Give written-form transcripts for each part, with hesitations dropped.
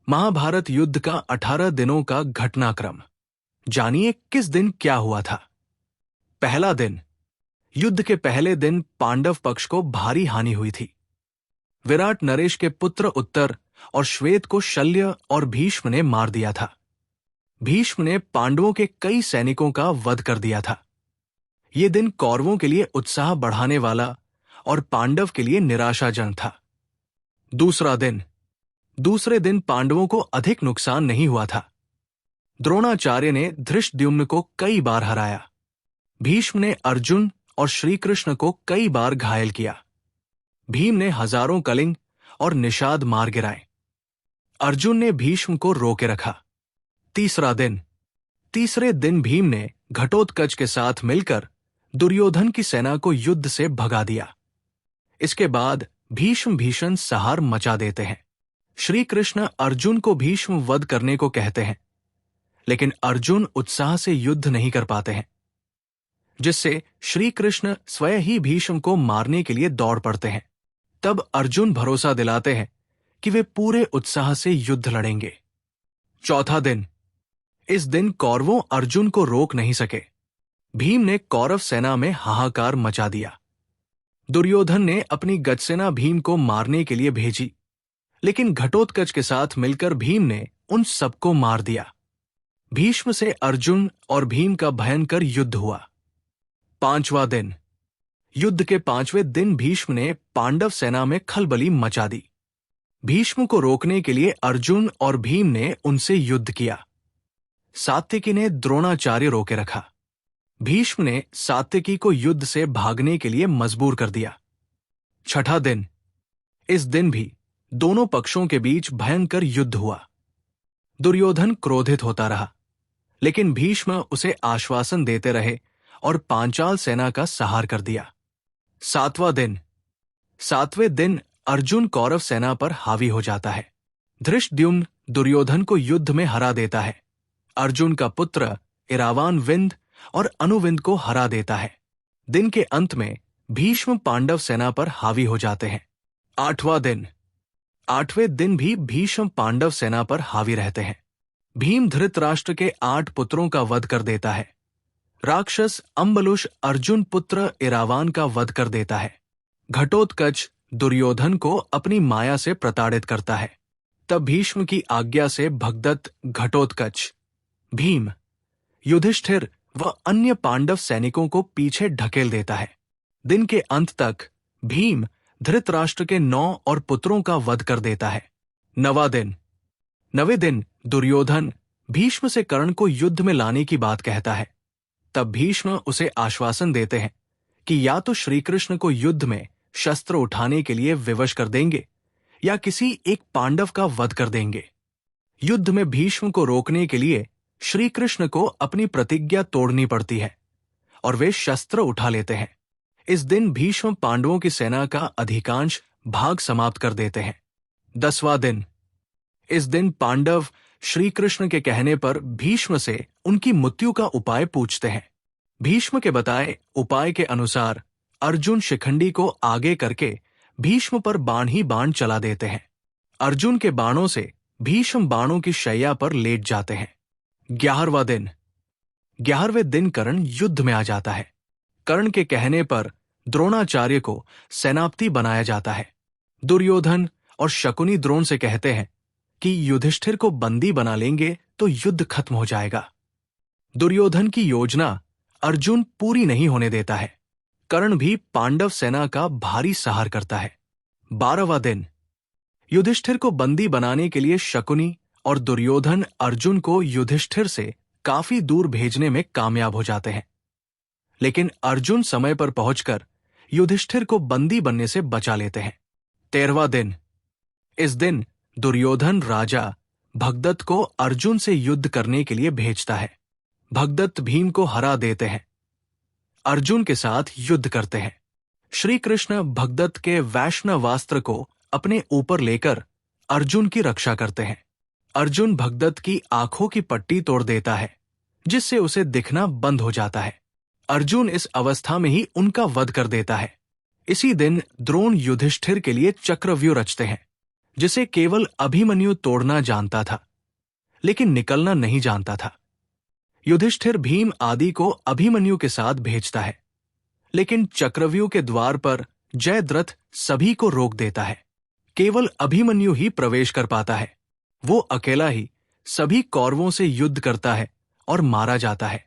महाभारत युद्ध का 18 दिनों का घटनाक्रम। जानिए किस दिन क्या हुआ था। पहला दिन। युद्ध के पहले दिन पांडव पक्ष को भारी हानि हुई थी। विराट नरेश के पुत्र उत्तर और श्वेत को शल्य और भीष्म ने मार दिया था। भीष्म ने पांडवों के कई सैनिकों का वध कर दिया था। ये दिन कौरवों के लिए उत्साह बढ़ाने वाला और पांडव के लिए निराशाजनक था। दूसरा दिन। दूसरे दिन पांडवों को अधिक नुकसान नहीं हुआ था। द्रोणाचार्य ने धृष्टद्युम्न को कई बार हराया। भीष्म ने अर्जुन और श्रीकृष्ण को कई बार घायल किया। भीम ने हजारों कलिंग और निषाद मार गिराए। अर्जुन ने भीष्म को रोके रखा। तीसरा दिन। तीसरे दिन भीम ने घटोत्कच के साथ मिलकर दुर्योधन की सेना को युद्ध से भगा दिया। इसके बाद भीष्म भीषण सहार मचा देते हैं। श्री कृष्ण अर्जुन को भीष्म वध करने को कहते हैं, लेकिन अर्जुन उत्साह से युद्ध नहीं कर पाते हैं, जिससे श्री कृष्ण स्वयं ही भीष्म को मारने के लिए दौड़ पड़ते हैं। तब अर्जुन भरोसा दिलाते हैं कि वे पूरे उत्साह से युद्ध लड़ेंगे। चौथा दिन। इस दिन कौरवों अर्जुन को रोक नहीं सके। भीम ने कौरव सेना में हाहाकार मचा दिया। दुर्योधन ने अपनी गजसेना भीम को मारने के लिए भेजी, लेकिन घटोत्कच के साथ मिलकर भीम ने उन सबको मार दिया। भीष्म से अर्जुन और भीम का भयंकर युद्ध हुआ। पांचवा दिन। युद्ध के पांचवें दिन भीष्म ने पांडव सेना में खलबली मचा दी। भीष्म को रोकने के लिए अर्जुन और भीम ने उनसे युद्ध किया। सात्यकी ने द्रोणाचार्य रोके रखा। भीष्म ने सात्यकी को युद्ध से भागने के लिए मजबूर कर दिया। छठा दिन। इस दिन भी दोनों पक्षों के बीच भयंकर युद्ध हुआ। दुर्योधन क्रोधित होता रहा, लेकिन भीष्म उसे आश्वासन देते रहे और पांचाल सेना का संहार कर दिया। सातवां दिन। सातवें दिन अर्जुन कौरव सेना पर हावी हो जाता है। धृष्टद्युम्न दुर्योधन को युद्ध में हरा देता है। अर्जुन का पुत्र इरावान विंद और अनुविंद को हरा देता है। दिन के अंत में भीष्म पांडव सेना पर हावी हो जाते हैं। आठवां दिन। आठवें दिन भी भीष्म पांडव सेना पर हावी रहते हैं। भीम धृतराष्ट्र के 8 पुत्रों का वध कर देता है। राक्षस अम्बलुष अर्जुन पुत्र इरावान का वध कर देता है। घटोत्कच दुर्योधन को अपनी माया से प्रताड़ित करता है। तब भीष्म की आज्ञा से भगदत्त घटोत्कच, भीम, युधिष्ठिर व अन्य पांडव सैनिकों को पीछे ढकेल देता है। दिन के अंत तक भीम धृतराष्ट्र के 9 और पुत्रों का वध कर देता है। नवा दिन। नवे दिन दुर्योधन भीष्म से कर्ण को युद्ध में लाने की बात कहता है। तब भीष्म उसे आश्वासन देते हैं कि या तो श्रीकृष्ण को युद्ध में शस्त्र उठाने के लिए विवश कर देंगे या किसी एक पांडव का वध कर देंगे। युद्ध में भीष्म को रोकने के लिए श्रीकृष्ण को अपनी प्रतिज्ञा तोड़नी पड़ती है और वे शस्त्र उठा लेते हैं। इस दिन भीष्म पांडवों की सेना का अधिकांश भाग समाप्त कर देते हैं। 10वां दिन। इस दिन पांडव श्रीकृष्ण के कहने पर भीष्म से उनकी मृत्यु का उपाय पूछते हैं। भीष्म के बताए उपाय के अनुसार अर्जुन शिखंडी को आगे करके भीष्म पर बाण ही बाण चला देते हैं। अर्जुन के बाणों से भीष्म बाणों की शैया पर लेट जाते हैं। 11वां दिन। 11वें दिन कर्ण युद्ध में आ जाता है। कर्ण के कहने पर द्रोणाचार्य को सेनापति बनाया जाता है। दुर्योधन और शकुनी द्रोण से कहते हैं कि युधिष्ठिर को बंदी बना लेंगे तो युद्ध खत्म हो जाएगा। दुर्योधन की योजना अर्जुन पूरी नहीं होने देता है। कर्ण भी पांडव सेना का भारी सहार करता है। 12वां दिन। युधिष्ठिर को बंदी बनाने के लिए शकुनी और दुर्योधन अर्जुन को युधिष्ठिर से काफी दूर भेजने में कामयाब हो जाते हैं, लेकिन अर्जुन समय पर पहुंचकर युधिष्ठिर को बंदी बनने से बचा लेते हैं। 13वां दिन। इस दिन दुर्योधन राजा भगदत्त को अर्जुन से युद्ध करने के लिए भेजता है। भगदत्त भीम को हरा देते हैं। अर्जुन के साथ युद्ध करते हैं। श्री कृष्ण भगदत्त के वैष्णवास्त्र को अपने ऊपर लेकर अर्जुन की रक्षा करते हैं। अर्जुन भगदत्त की आंखों की पट्टी तोड़ देता है, जिससे उसे दिखना बंद हो जाता है। अर्जुन इस अवस्था में ही उनका वध कर देता है। इसी दिन द्रोण युधिष्ठिर के लिए चक्रव्यूह रचते हैं, जिसे केवल अभिमन्यु तोड़ना जानता था, लेकिन निकलना नहीं जानता था। युधिष्ठिर भीम आदि को अभिमन्यु के साथ भेजता है, लेकिन चक्रव्यूह के द्वार पर जयद्रथ सभी को रोक देता है। केवल अभिमन्यु ही प्रवेश कर पाता है। वो अकेला ही सभी कौरवों से युद्ध करता है और मारा जाता है।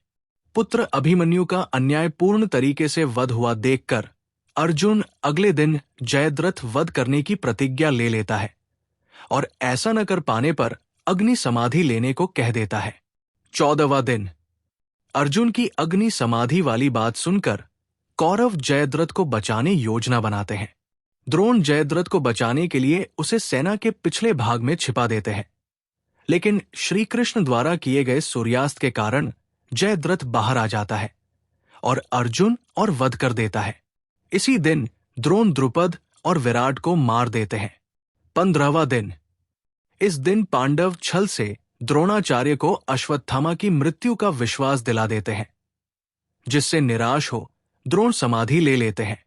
पुत्र अभिमन्यु का अन्यायपूर्ण तरीके से वध हुआ देखकर अर्जुन अगले दिन जयद्रथ वध करने की प्रतिज्ञा ले लेता है और ऐसा न कर पाने पर अग्नि समाधि लेने को कह देता है। 14वां दिन। अर्जुन की अग्नि समाधि वाली बात सुनकर कौरव जयद्रथ को बचाने योजना बनाते हैं। द्रोण जयद्रथ को बचाने के लिए उसे सेना के पिछले भाग में छिपा देते हैं, लेकिन श्री कृष्ण द्वारा किए गए सूर्यास्त के कारण जयद्रथ बाहर आ जाता है और अर्जुन और वध कर देता है। इसी दिन द्रोण द्रुपद और विराट को मार देते हैं। 15वां दिन। इस दिन पांडव छल से द्रोणाचार्य को अश्वत्थामा की मृत्यु का विश्वास दिला देते हैं, जिससे निराश हो द्रोण समाधि ले लेते हैं।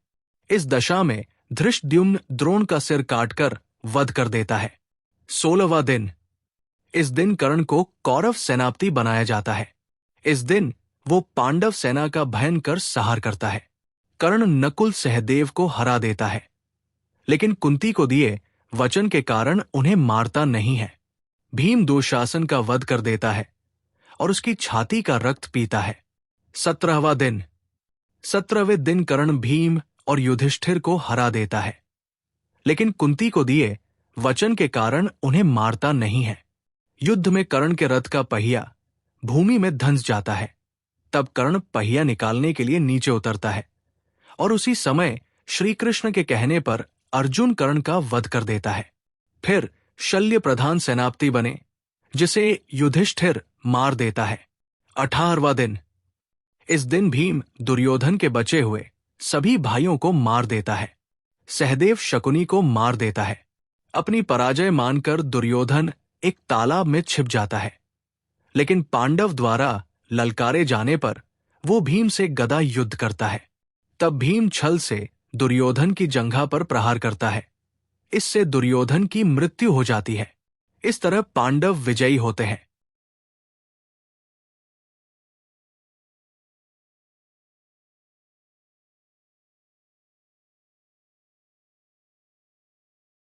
इस दशा में धृष्टद्युम्न द्रोण का सिर काटकर वध कर देता है। 16वां दिन। इस दिन कर्ण को कौरव सेनापति बनाया जाता है। इस दिन वो पांडव सेना का भयंकर संहार करता है। कर्ण नकुल सहदेव को हरा देता है, लेकिन कुंती को दिए वचन के कारण उन्हें मारता नहीं है। भीम दुशासन का वध कर देता है और उसकी छाती का रक्त पीता है। 17वां दिन। 17वें दिन कर्ण भीम और युधिष्ठिर को हरा देता है, लेकिन कुंती को दिए वचन के कारण उन्हें मारता नहीं है। युद्ध में कर्ण के रथ का पहिया भूमि में धंस जाता है। तब कर्ण पहिया निकालने के लिए नीचे उतरता है और उसी समय श्री कृष्ण के कहने पर अर्जुन कर्ण का वध कर देता है। फिर शल्य प्रधान सेनापति बने, जिसे युधिष्ठिर मार देता है। 18वां दिन। इस दिन भीम दुर्योधन के बचे हुए सभी भाइयों को मार देता है। सहदेव शकुनी को मार देता है। अपनी पराजय मानकर दुर्योधन एक तालाब में छिप जाता है, लेकिन पांडव द्वारा ललकारे जाने पर वो भीम से गदा युद्ध करता है। तब भीम छल से दुर्योधन की जंघा पर प्रहार करता है। इससे दुर्योधन की मृत्यु हो जाती है। इस तरह पांडव विजयी होते हैं।